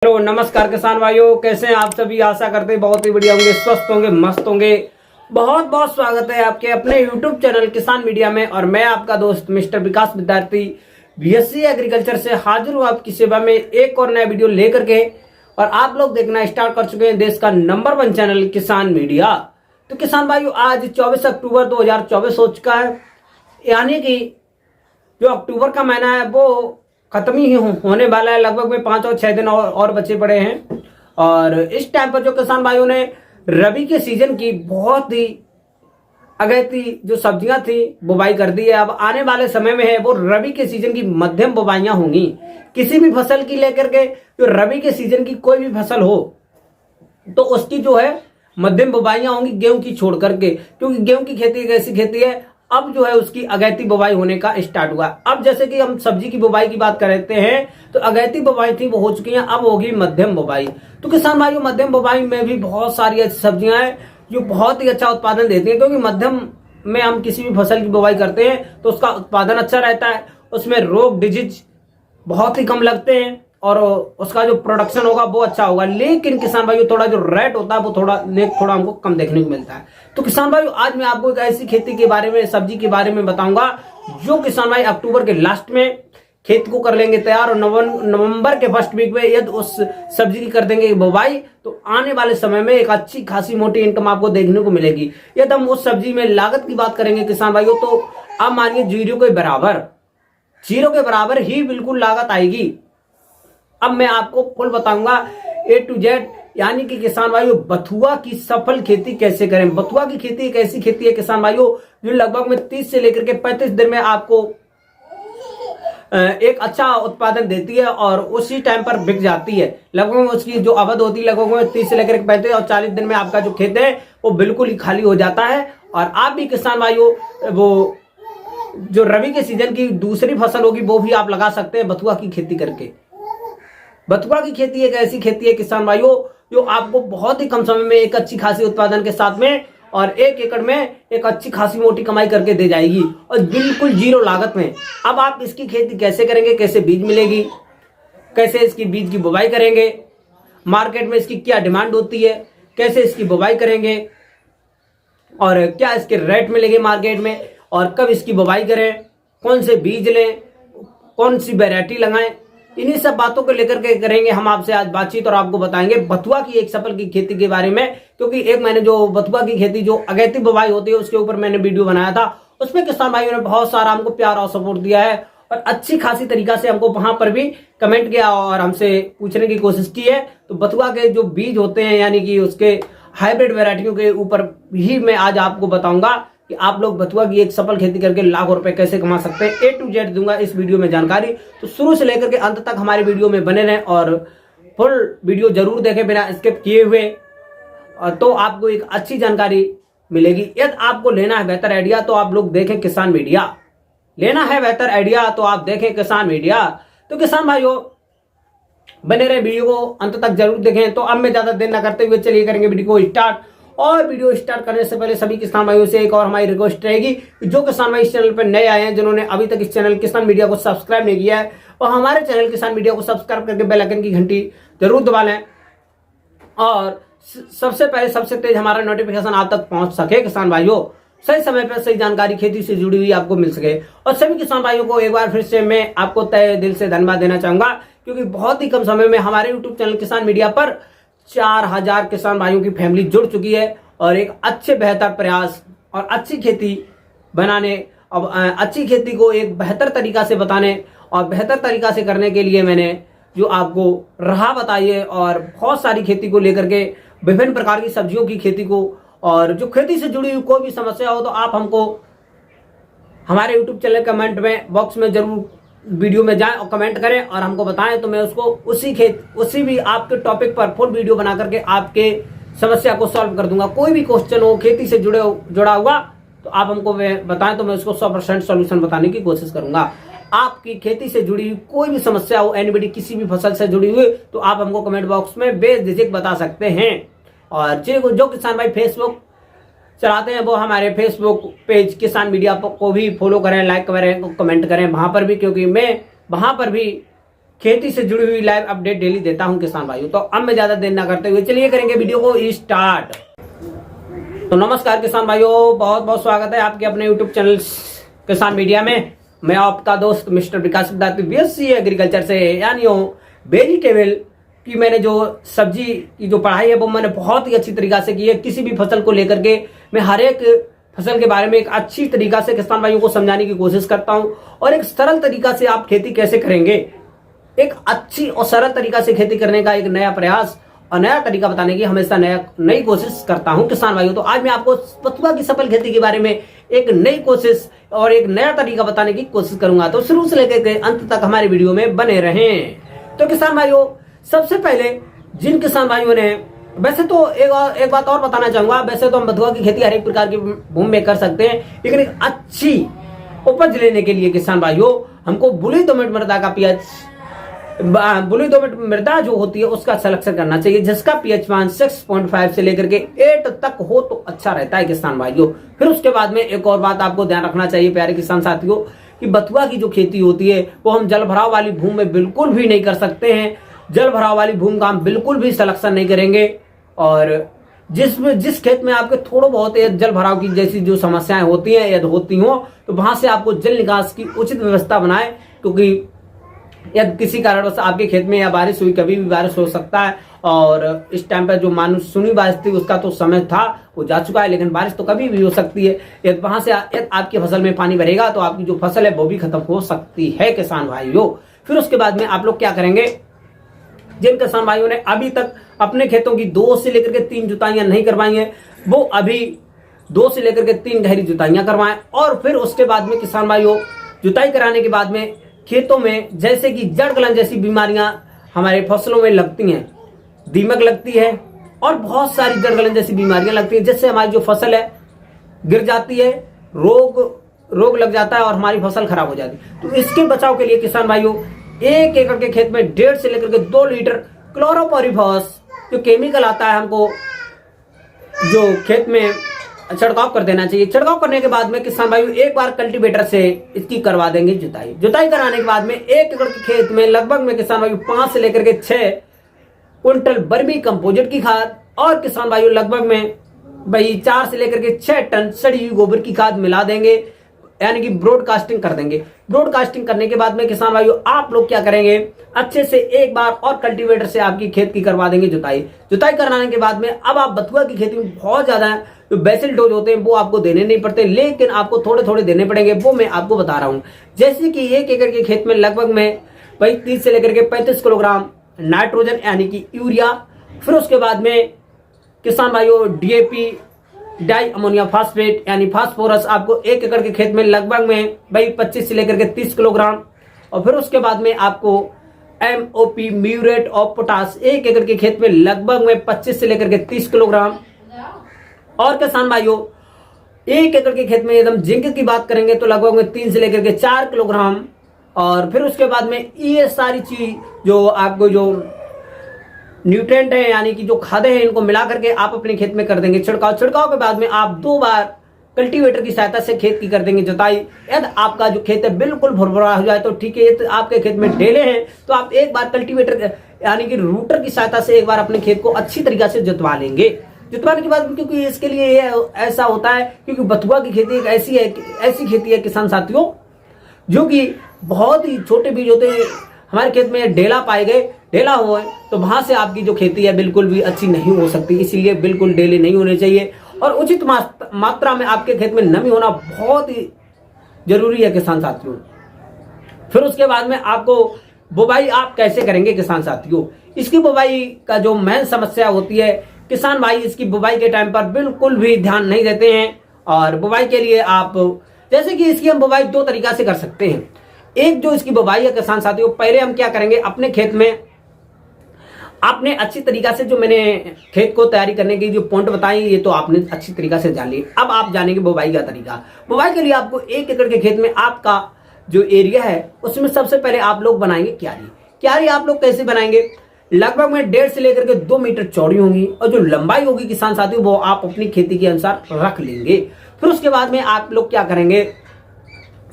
Hello नमस्कार किसान भाइयों, कैसे हैं आप सभी। आशा करते हैं बहुत ही बढ़िया होंगे, स्वस्थ होंगे, मस्त होंगे। बहुत बहुत स्वागत है आपके अपने YouTube चैनल किसान मीडिया में। और मैं आपका दोस्त मिस्टर विकास विद्यार्थी बीएससी एग्रीकल्चर से हाजिर हूँ आपकी सेवा में एक और नया वीडियो लेकर के। और आप लोग देखना स्टार्ट कर चुके हैं देश का नंबर 1 चैनल किसान मीडिया। तो किसान भाइयों, आज 24 अक्टूबर 2024 हो चुका है, यानी कि जो अक्टूबर का महीना है वो खत्म ही होने वाला है। लगभग में 5 और 6 दिन और बचे पड़े हैं। और इस टाइम पर जो किसान भाइयों ने रबी के सीजन की बहुत ही अगैती जो सब्जियां थी बुवाई कर दी है, अब आने वाले समय में है वो रबी के सीजन की मध्यम बुवाइयां होंगी। किसी भी फसल की लेकर के जो रबी के सीजन की कोई भी फसल हो तो उसकी जो है मध्यम बुवाइयां होंगी, गेहूं की छोड़ करके, क्योंकि गेहूं की खेती एक ऐसी खेती है अब जो है उसकी अगैती बुवाई होने का स्टार्ट हुआ। अब जैसे कि हम सब्जी की बुवाई की बात करते हैं तो अगैती बुवाई थी वो हो चुकी है, अब होगी मध्यम बुवाई। तो किसान भाइयों, मध्यम बुवाई में भी बहुत सारी ऐसी सब्जियां हैं जो बहुत ही अच्छा उत्पादन देती हैं, क्योंकि मध्यम में हम किसी भी फसल की बुवाई करते हैं तो उसका उत्पादन अच्छा रहता है, उसमें रोग डिजीज बहुत ही कम लगते हैं और उसका जो प्रोडक्शन होगा वो अच्छा होगा। लेकिन किसान भाइयों, थोड़ा जो रेट होता है वो थोड़ा हमको कम देखने को मिलता है। तो किसान भाइयों, आज मैं आपको एक ऐसी खेती के बारे में, सब्जी के बारे में बताऊंगा जो किसान भाई अक्टूबर के लास्ट में खेत को कर लेंगे तैयार और नवंबर के फर्स्ट वीक में यदि उस सब्जी की कर देंगे बुवाई तो आने वाले समय में एक अच्छी खासी मोटी इनकम आपको देखने को मिलेगी। यदि हम उस सब्जी में लागत की बात करेंगे किसान भाइयों, तो आप मानिए जीरो के बराबर ही बिल्कुल लागत आएगी। अब मैं आपको फुल बताऊंगा A to Z, यानी कि किसान भाइयों बथुआ की सफल खेती कैसे करें। बथुआ की खेती एक ऐसी खेती है किसान भाइयों जो लगभग में 30 से लेकर के 35 दिन में आपको एक अच्छा उत्पादन देती है और उसी टाइम पर बिक जाती है। लगभग उसकी जो अवधि होती है लगभग में 30 से लेकर के 35 और 40 दिन में आपका जो खेत है वो बिल्कुल ही खाली हो जाता है। और आप भी किसान भाइयों वो जो रबी के सीजन की दूसरी फसल होगी वो भी आप लगा सकते हैं बथुआ की खेती करके। बथुआ की खेती एक ऐसी खेती है किसान भाइयों जो आपको बहुत ही कम समय में एक अच्छी खासी उत्पादन के साथ में और 1 एकड़ में एक अच्छी खासी मोटी कमाई करके दे जाएगी और बिल्कुल जीरो लागत में। अब आप इसकी खेती कैसे करेंगे, कैसे बीज मिलेगी, कैसे इसकी बीज की बुवाई करेंगे, मार्केट में इसकी क्या डिमांड होती है, कैसे इसकी बुवाई करेंगे और क्या इसके रेट मिलेंगे मार्केट में, और कब इसकी बुवाई करें, कौन से बीज लें, कौन सी वैरायटी लगाएं, इन्हीं सब बातों को लेकर के करेंगे हम आपसे आज बातचीत और आपको बताएंगे बथुआ की एक सफल की खेती के बारे में। क्योंकि एक मैंने जो बथुआ की खेती जो अगैती बुवाई होती है उसके ऊपर मैंने वीडियो बनाया था, उसमें किसान भाइयों ने बहुत सारा हमको प्यार और सपोर्ट दिया है और अच्छी खासी तरीका से हमको वहां पर भी कमेंट किया और हमसे पूछने की कोशिश की है। तो बथुआ के जो बीज होते हैं यानी कि उसके हाइब्रिड वेराइटियों के ऊपर ही मैं आज आपको बताऊंगा कि आप लोग बथुआ की एक सफल खेती करके लाखों रुपए कैसे कमा सकते हैं। A to Z दूंगा इस वीडियो में जानकारी, तो शुरू से लेकर के अंत तक हमारे वीडियो में बने रहें और फुल वीडियो जरूर देखें बिना स्किप किए हुए, और तो आपको एक अच्छी जानकारी मिलेगी। यदि आपको लेना है बेहतर आइडिया तो आप लोग देखें किसान मीडिया, लेना है बेहतर आइडिया तो आप देखें किसान मीडिया। तो किसान भाइयों बने रहे, वीडियो को अंत तक जरूर देखें। तो अब मैं ज्यादा देर न करते हुए चलिए करेंगे वीडियो को स्टार्ट। और वीडियो स्टार्ट करने से पहले सभी किसान भाइयों से एक और हमारी रिक्वेस्ट रहेगी, जो किसान भाई इस चैनल पर नए आए हैं, जिन्होंने अभी तक इस चैनल किसान मीडिया को सब्सक्राइब नहीं किया है, और हमारे चैनल किसान मीडिया को सब्सक्राइब करके बेल आइकन की घंटी जरूर दबा लें और सबसे पहले सबसे तेज हमारा नोटिफिकेशन आप तक पहुंच सके किसान भाइयों, सही समय पर सही जानकारी खेती से जुड़ी हुई आपको मिल सके। और सभी किसान भाइयों को एक बार फिर से मैं आपको तहे दिल से धन्यवाद देना चाहूंगा, क्योंकि बहुत ही कम समय में हमारे यूट्यूब चैनल किसान मीडिया पर 4000 किसान भाइयों की फैमिली जुड़ चुकी है और एक अच्छे बेहतर प्रयास और अच्छी खेती बनाने, अब अच्छी खेती को एक बेहतर तरीका से बताने और बेहतर तरीका से करने के लिए मैंने जो आपको राह बताई है और बहुत सारी खेती को लेकर के विभिन्न प्रकार की सब्जियों की खेती को, और जो खेती से जुड़ी हुई कोई भी समस्या हो तो आप हमको हमारे यूट्यूब चैनल कमेंट में बॉक्स में जरूर वीडियो में जाएं और कमेंट करें और हमको बताएं, तो मैं उसको उसी भी आपके टॉपिक पर फुल वीडियो बना करके आपके समस्या को सॉल्व कर दूंगा। कोई भी क्वेश्चन हो खेती से जुड़ा हुआ तो आप हमको बताएं, तो मैं उसको 100% सॉल्यूशन बताने की कोशिश करूंगा। आपकी खेती से जुड़ी हुई कोई भी समस्या हो, एनीबडी किसी भी फसल से जुड़ी हुई, तो आप हमको कमेंट बॉक्स में बेझिझक बता सकते हैं। और जो किसान भाई फेसबुक चलाते हैं वो हमारे फेसबुक पेज किसान मीडिया को भी फॉलो करें, लाइक करें, कमेंट करें वहां पर भी, क्योंकि मैं वहां पर भी खेती से जुड़ी हुई लाइव अपडेट डेली देता हूं किसान भाइयों। तो अब मैं ज्यादा देर ना करते हुए चलिए करेंगे वीडियो को स्टार्ट। तो नमस्कार किसान भाइयों, बहुत बहुत स्वागत है आपके अपने यूट्यूब चैनल किसान मीडिया में। मैं आपका दोस्त मिस्टर विकास विद्यार्थी बीएससी एग्रीकल्चर से, यानी वेजिटेबल की मैंने जो सब्जी की जो पढ़ाई है वो मैंने बहुत ही अच्छी तरीका से की है। किसी भी फसल को लेकर के मैं हर एक फसल के बारे में एक अच्छी तरीका से किसान भाइयों को समझाने की कोशिश करता हूं और एक सरल तरीका से आप खेती कैसे करेंगे, एक अच्छी और सरल तरीका से खेती करने का एक नया प्रयास और नया तरीका बताने की हमेशा नई कोशिश करता हूं किसान भाइयों। तो आज मैं आपको बथुआ की सफल खेती के बारे में एक नई कोशिश और एक नया तरीका बताने की कोशिश करूंगा। तो शुरू से लेकर के अंत तक हमारे वीडियो में बने रहें। तो किसान भाइयों, सबसे पहले जिन किसान भाइयों ने, वैसे तो एक बात और बताना चाहूंगा, वैसे तो हम बथुआ की खेती हर एक प्रकार की भूमि में कर सकते हैं, लेकिन एक अच्छी उपज लेने के लिए किसान भाइयों हमको बलुई दोमट मृदा का बलुई दोमट मृदा जो होती है उसका सिलेक्शन करना चाहिए, जिसका पीएच मान 6.5 से लेकर के 8 तक हो तो अच्छा रहता है किसान भाइयों। फिर उसके बाद में एक और बात आपको ध्यान रखना चाहिए प्यारे किसान साथियों, कि बथुआ की जो खेती होती है वो हम जल भराव वाली भूमि में बिल्कुल भी नहीं कर सकते हैं। जल भराव वाली भूमि का हम बिल्कुल भी सिलेक्शन नहीं करेंगे, और जिस खेत में आपके थोड़ा बहुत जल भराव की जैसी जो समस्याएं होती हैं यदि होती हो तो वहां से आपको जल निकास की उचित व्यवस्था बनाए, क्योंकि यदि किसी कारणवश आपके खेत में या बारिश हुई, कभी भी बारिश हो सकता है, और इस टाइम पर जो मानसूनी बारिश थी उसका तो समय था वो जा चुका है, लेकिन बारिश तो कभी भी हो सकती है। यदि वहां से आपकी फसल में पानी भरेगा तो आपकी जो फसल है वो भी खत्म हो सकती है किसान भाइयों। फिर उसके बाद में आप लोग क्या करेंगे, जिन किसान भाइयों ने अभी तक अपने खेतों की 2 से लेकर के 3 जुताइयां नहीं करवाई हैं, वो अभी 2 से लेकर के 3 गहरी जुताइयां करवाएं। और फिर उसके बाद में किसान भाइयों, जुताई कराने के बाद में खेतों में जैसे कि जड़ गलन जैसी बीमारियां हमारे फसलों में लगती हैं, दीमक लगती है और बहुत सारी जड़ गलन जैसी बीमारियां लगती हैं, जिससे हमारी जो फसल है गिर जाती है, रोग लग जाता है और हमारी फसल खराब हो जाती है। तो इसके बचाव के लिए किसान भाइयों 1 एकड़ के खेत में 1.5 से लेकर के 2 लीटर क्लोरोपाइरीफॉस जो केमिकल आता है हमको जो खेत में छिड़काव कर देना चाहिए। छिड़काव करने के बाद में किसान भाइयों एक बार कल्टीवेटर से इसकी करवा देंगे जुताई कराने के बाद में 1 एकड़ के खेत में लगभग में किसान भाइयों 5 से लेकर के 6 क्विंटल वर्मी कंपोजिट की खाद और किसान भाइयों लगभग में 4 से लेकर के 6 टन सड़ी हुई गोबर की खाद मिला देंगे, यानी कि ब्रॉडकास्टिंग कर देंगे। ब्रॉडकास्टिंग करने के बाद में किसान भाइयों आप लोग क्या करेंगे, अच्छे से एक बार और कल्टीवेटर से आपकी खेत की करवा देंगे जुताई कराने के बाद में अब आप बथुआ की खेती में बहुत ज्यादा जो बेसिल डोज होते हैं वो आपको देने नहीं पड़ते, लेकिन आपको थोड़े थोड़े देने पड़ेंगे, वो मैं आपको बता रहा हूं। जैसे कि 1 एकड़ के खेत में लगभग में 30 से लेकर के 35 किलोग्राम नाइट्रोजन यानी कि यूरिया, फिर उसके बाद में किसान भाइयों डीएपी डाई अमोनिया फास्फेट यानी फास्फोरस आपको 1 एकड़ के खेत में लगभग में 25 से लेकर के 30 किलोग्राम, और फिर उसके बाद में आपको एमओपी म्यूरेट ऑफ पोटास 1 एकड़ के खेत में लगभग में 25 से लेकर के 30 किलोग्राम। और किसान भाइयों 1 एकड़ के खेत में एकदम जिंक की बात करेंगे तो लगभग में 3 से लेकर के 4 किलोग्राम, और फिर उसके बाद में ये सारी चीज जो आपको जो न्यूट्रिएंट है यानी कि जो खादें हैं इनको मिला करके आप अपने खेत में कर देंगे छिड़काव के बाद में आप 2 बार कल्टीवेटर की सहायता से खेत की कर देंगे जुताई। यदि आपका जो खेत है बिल्कुल भुरभुरा हो जाए तो ठीक है, तो आपके खेत में ढेले हैं तो आप एक बार कल्टीवेटर यानी कि रूटर की सहायता से एक बार अपने खेत को अच्छी तरीके से जुतवाने के बाद, क्योंकि इसके लिए ऐसा होता है क्योंकि बथुआ की खेती एक ऐसी खेती है किसान साथियों जो कि बहुत ही छोटे बीज होते हैं। हमारे खेत में ढेला हुआ है तो वहां से आपकी जो खेती है बिल्कुल भी अच्छी नहीं हो सकती, इसीलिए बिल्कुल ढेले नहीं होने चाहिए और उचित मात्रा में आपके खेत में नमी होना बहुत ही जरूरी है किसान साथियों। फिर उसके बाद में आपको बुवाई आप कैसे करेंगे किसान साथियों, इसकी बुवाई का जो मेन समस्या होती है किसान भाई, इसकी बुवाई के टाइम पर बिल्कुल भी ध्यान नहीं देते हैं। और बुवाई के लिए आप जैसे कि इसकी हम बुवाई 2 तरीका से कर सकते हैं। एक जो इसकी बुवाई है किसान साथियों, पहले हम क्या करेंगे, अपने खेत में आपने अच्छी तरीका से जो मैंने खेत को तैयारी करने की जो पॉइंट बताई ये तो आपने अच्छी तरीका से जान ली। अब आप जानेंगे बुवाई का तरीका। बुवाई के लिए आपको 1 एकड़ के खेत में आपका जो एरिया है उसमें सबसे पहले आप लोग बनाएंगे क्यारी आप लोग कैसे बनाएंगे, लगभग में 1.5 से लेकर के 2 मीटर चौड़ी होंगी और जो लंबाई होगी किसान साथियों वो आप अपनी खेती के अनुसार रख लेंगे। फिर उसके बाद में आप लोग क्या करेंगे,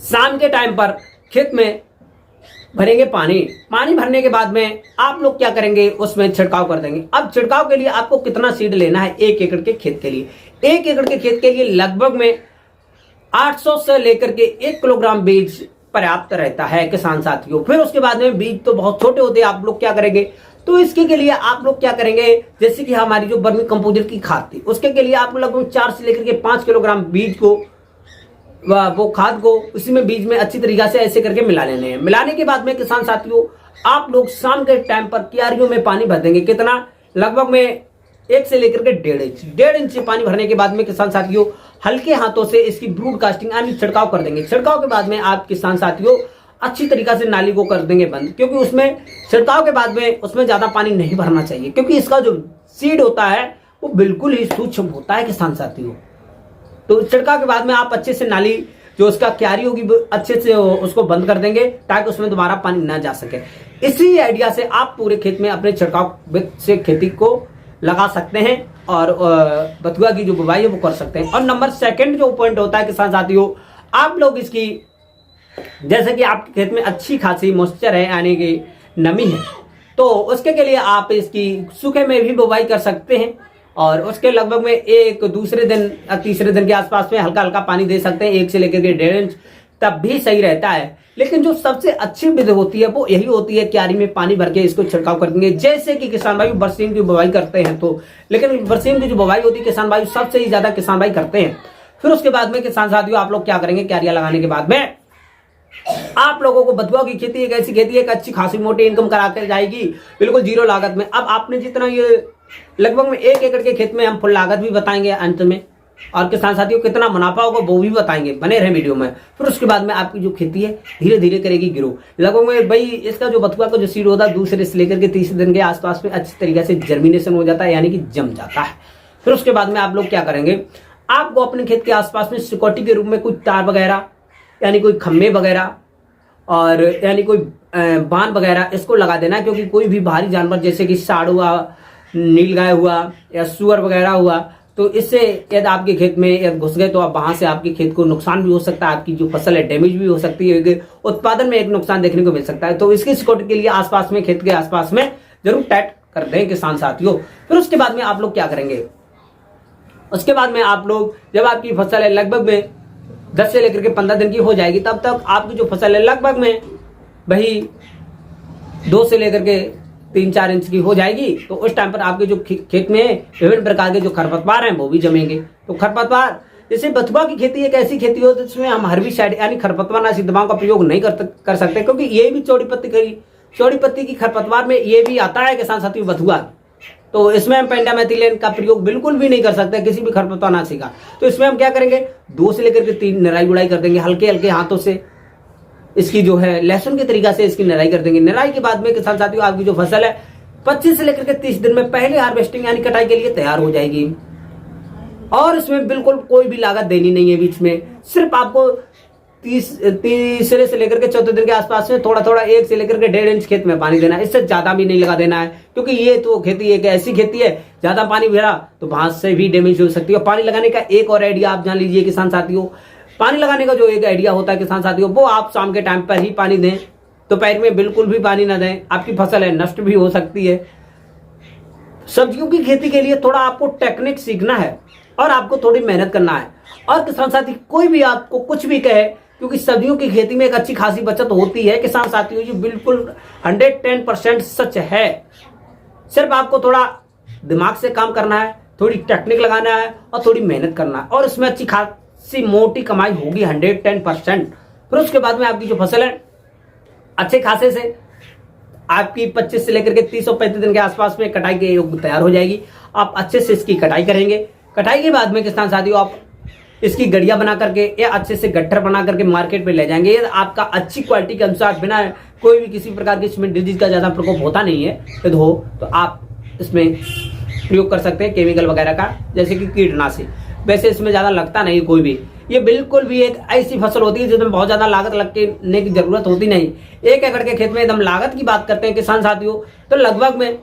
शाम के टाइम पर खेत में भरेंगे पानी। पानी भरने के बाद में आप लोग क्या करेंगे, उसमें छिड़काव कर देंगे। अब छिड़काव के लिए आपको कितना सीड लेना है 1 एकड़ के खेत के लिए? 1 एकड़ के खेत के लिए लगभग में 800 से लेकर के 1 किलोग्राम बीज पर्याप्त रहता है किसान साथियों। फिर उसके बाद में बीज तो बहुत छोटे होते हैं, आप लोग क्या करेंगे, तो इसके के लिए आप लोग क्या करेंगे, जैसे कि हमारी जो वर्मी कंपोस्ट की खाद थी, उसके के लिए आप लगभग 4 से लेकर के 5 किलोग्राम बीज को, वो खाद को उसी में बीज में अच्छी तरीके से ऐसे करके मिला लेने हैं। मिलाने के बाद में किसान साथियों आप लोग शाम के टाइम पर क्यारियों में पानी भर देंगे। कितना? लगभग में 1 से लेकर के 1.5 इंच पानी भरने के बाद में किसान साथियों हल्के हाथों से इसकी ब्रूडकास्टिंग यानी छिड़काव कर देंगे। छिड़काव के बाद में आप किसान साथियों अच्छी तरीके से नाली को कर देंगे बंद, क्योंकि उसमें छिड़काव के बाद में उसमें ज्यादा पानी नहीं भरना चाहिए, क्योंकि इसका जो सीड होता है वो बिल्कुल ही सूक्ष्म होता है किसान साथियों। तो छिड़काव के बाद में आप अच्छे से नाली जो उसका क्यारी होगी अच्छे से उसको बंद कर देंगे, ताकि उसमें दोबारा पानी ना जा सके। इसी आइडिया से आप पूरे खेत में अपने छिड़काव से खेती को लगा सकते हैं और बथुआ की जो बुवाई है वो कर सकते हैं। और नंबर 2 जो पॉइंट होता है किसान साथियों, आप लोग इसकी, जैसे कि आपके खेत में अच्छी खासी मॉइस्चर है यानी कि नमी है, तो उसके के लिए आप इसकी सूखे में भी बुवाई कर सकते हैं और उसके लगभग में 1 दूसरे दिन या तीसरे दिन के आसपास में हल्का हल्का पानी दे सकते हैं, 1 से लेकर के 1.5 इंच, तब भी सही रहता है। लेकिन जो सबसे अच्छी विधि होती है वो यही होती है, क्यारी में पानी भर के इसको छिड़काव कर देंगे। जैसे कि किसान भाई बरसीम की बुवाई करते हैं, तो लेकिन बरसीम की जो बुवाई होती है किसान भाई सबसे ही ज्यादा किसान भाई करते हैं। फिर उसके बाद में किसान साथियों आप लोग क्या करेंगे, क्यारियां लगाने के बाद में आप लोगों को बथुआ की खेती एक ऐसी खेती है कि अच्छी खासी मोटी इनकम करा कर जाएगी, बिल्कुल 0 लागत में। अब आपने जितना ये लगभग में 1 एकड़ के खेत में हम फुल लागत भी बताएंगे अंत में, और किसान साथियों कितना मुनाफा होगा वो भी बताएंगे, बने रहे वीडियो में। फिर उसके बाद में आपकी जो खेती है धीरे धीरे करेगी ग्रो। लगभग में भाई इसका जो बथुआ का जो सीड होता है दूसरे से लेकर के तीसरे दिन के आसपास में अच्छी तरीके से जर्मिनेशन हो जाता है, यानी कि जम जाता है। फिर उसके बाद में आप लोग क्या करेंगे, आपको अपने खेत के आसपास में सिक्योरिटी के रूप में कुछ तार वगैरह यानी कोई खम्भे वगैरह और यानी कोई बांध वगैरह इसको लगा देना, क्योंकि कोई भी भारी जानवर जैसे कि साड़ हुआ, नीलगाय हुआ या सुअर वगैरह हुआ, तो इससे यदि आपके खेत में यदि घुस गए तो आप वहां से आपके खेत को नुकसान भी हो सकता है, आपकी जो फसल है डैमेज भी हो सकती है, उत्पादन में एक नुकसान देखने को मिल सकता है। तो इसकी सिक्योरिटी के लिए आसपास में, खेत के आसपास में जरूर टाइट कर दें किसान साथियों। फिर उसके बाद में आप लोग क्या करेंगे, उसके बाद में आप लोग जब आपकी फसल है लगभग में 10 से लेकर के 15 दिन की हो जाएगी, तब तक आपकी जो फसल है लगभग में भाई 2 से लेकर के 3-4 इंच की हो जाएगी। तो उस टाइम पर आपके जो खेत में विभिन्न प्रकार के जो खरपतवार हैं वो भी जमेंगे। तो खरपतवार, जैसे बथुआ की खेती एक ऐसी खेती हो जिसमें हम हर्बिसाइड यानी खरपतवार नाशी दवाओं का प्रयोग नहीं कर सकते, क्योंकि ये भी चौड़ी पत्ती की खरपतवार में ये भी आता है किसान साथियों बथुआ। तो इसमें हम पेंडामेथिलिन का प्रयोग बिल्कुल भी नहीं कर सकते किसी भी खरपतवार नाशी का। तो इसमें हम क्या करेंगे, 2 से लेकर के 3 निराई गुड़ाई कर देंगे, हल्के हल्के हाथों से इसकी जो है लहसुन के तरीका से इसकी निराई कर देंगे। निराई के बाद में किसान साथियों आपकी जो फसल है 25 से लेकर के 30 दिन में पहले हार्वेस्टिंग यानी कटाई के लिए तैयार हो जाएगी। और इसमें बिल्कुल कोई भी लागत देनी नहीं है बीच में, सिर्फ आपको तीसरे से लेकर के चौथे दिन के आसपास में थोड़ा थोड़ा 1 से लेकर के 1.5 इंच खेत में पानी देना है, इससे ज्यादा भी नहीं लगा देना है, क्योंकि ये तो खेती एक ऐसी खेती है ज्यादा पानी भरा तो घास से भी डैमेज हो सकती है। पानी लगाने का एक और आइडिया आप जान लीजिए किसान साथियों, पानी लगाने का जो एक आइडिया होता है किसान साथियों, वो आप शाम के टाइम पर ही पानी दें, दोपहर में बिल्कुल भी पानी ना दें, आपकी फसल है नष्ट भी हो सकती है। सब्जियों की खेती के लिए थोड़ा आपको टेक्निक सीखना है और आपको थोड़ी मेहनत करना है। और किसान साथी कोई भी आपको कुछ भी कहे, क्योंकि सब्जियों की खेती में एक अच्छी खासी बचत होती है किसान साथियों, ये बिल्कुल 110% सच है। सिर्फ आपको थोड़ा दिमाग से काम करना है, थोड़ी टेक्निक लगाना है और थोड़ी मेहनत करना है, और इसमें अच्छी खासी मोटी कमाई होगी 110%। फिर उसके बाद में आपकी जो फसल है अच्छे खासे से आपकी 25 से लेकर के 30 और 35 दिन के आसपास में कटाई के योग तैयार हो जाएगी। आप अच्छे से इसकी कटाई करेंगे। कटाई के बाद में किसान साथियों आप इसकी गड़िया बना करके या अच्छे से गट्ठर बना करके मार्केट पे ले जाएंगे। ये आपका अच्छी क्वालिटी के अनुसार, बिना कोई भी किसी प्रकार की इसमें डिजीज का ज्यादा प्रकोप होता नहीं है, यदि हो तो आप इसमें प्रयोग कर सकते हैं केमिकल वगैरह का, जैसे कि कीटनाशी। वैसे इसमें ज्यादा लगता नहीं कोई भी, ये बिल्कुल भी एक ऐसी फसल होती है जिसमें बहुत ज्यादा लागत लगने की जरूरत होती नहीं। 1 एकड़ के खेत में एकदम लागत की बात करते हैं किसान साथियों, तो लगभग में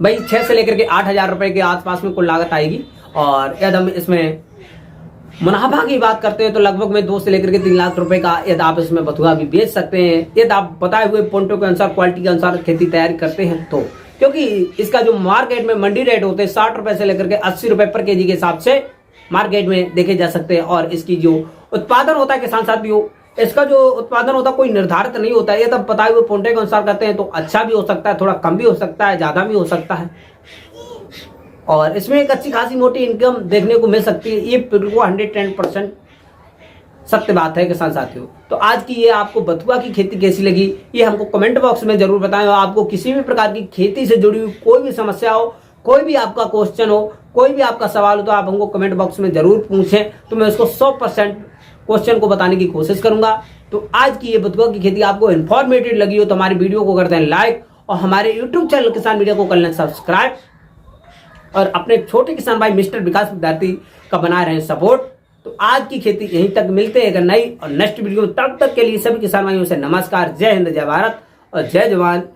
भाई 6 से लेकर के 8 हजार रुपए के आसपास में कुल लागत आएगी। और एकदम इसमें मुनाफा की बात करते हैं तो लगभग में 2 से लेकर के 3 लाख रुपए का यदि आप इसमें बथुआ भी बेच सकते हैं, यदि आप बताए हुए पॉइंटों के अनुसार क्वालिटी के अनुसार खेती तैयारी करते हैं तो। क्योंकि इसका जो मार्केट में मंडी रेट होते हैं 60 रुपए से लेकर के 80 रुपए पर केजी के हिसाब से मार्केट में देखे जा सकते हैं। और इसकी जो उत्पादन होता है किसान साथियों, इसका जो उत्पादन होता है कोई निर्धारित नहीं होता है, ये तब बताए हुए पॉइंटों के अनुसार करते हैं तो अच्छा भी हो सकता है, थोड़ा कम भी हो सकता है, ज्यादा भी हो सकता है। और इसमें एक अच्छी खासी मोटी इनकम देखने को मिल सकती है, ये बिल्कुल 110% सत्य बात है किसान साथियों। तो आज की ये आपको बथुआ की खेती कैसी लगी ये हमको कमेंट बॉक्स में जरूर बताएं। और आपको किसी भी प्रकार की खेती से जुड़ी हुई कोई भी समस्या हो, कोई भी आपका क्वेश्चन हो, कोई भी आपका सवाल हो तो आप हमको कमेंट बॉक्स में जरूर पूछें, तो मैं उसको 100% क्वेश्चन को बताने की कोशिश करूंगा। तो आज की ये बथुआ की खेती आपको इन्फॉर्मेटिव लगी हो तो हमारी वीडियो को करते हैं लाइक, और हमारे यूट्यूब चैनल किसान मीडिया को कर लें सब्सक्राइब, और अपने छोटे किसान भाई मिस्टर विकास विद्यार्थी का बना रहे सपोर्ट। तो आज की खेती यहीं तक, मिलते हैं अगर नई और नेक्स्ट वीडियो में, तब तक के लिए सभी किसान भाइयों से नमस्कार। जय हिंद, जय भारत और जय जवान